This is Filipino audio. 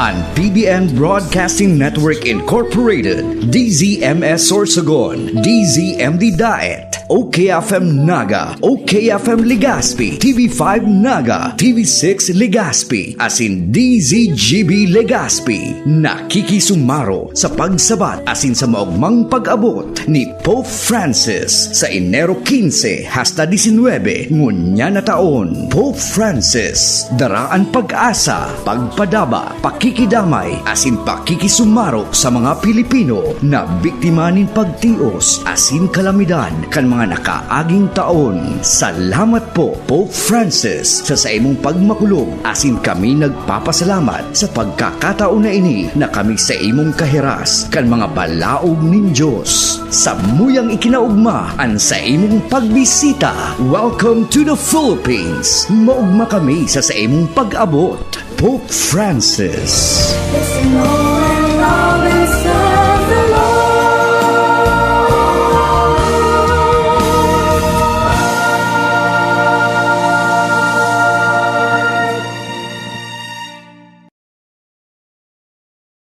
Ang PBN Broadcasting Network Incorporated, DZMS Sorsogon, DZMD Diet, OKFM Naga, OKFM Legazpi, TV5 Naga, TV6 Legazpi, asin DZGB Legazpi, nakikisumaro sa pagsabat asin sa maugmang pag-abot ni Pope Francis sa Enero 15 hasta 19 ngunya na taon. Pope Francis, daraan pag-asa, pagpadaba, pakikidamay, asin pakikisumaro sa mga Pilipino na biktima nin pagtios asin kalamidad kan mga nakaaging taon. Salamat po, Pope Francis, sa imong pagmakulog asin kami nagpapasalamat sa pagkakataon na ini na kami sa imong kahiras kan mga balaog nin Diyos. Sa muyang ikinaugma an sa imong pagbisita. Welcome to the Philippines. Maugma kami sa imong pag-abot. Pope Francis.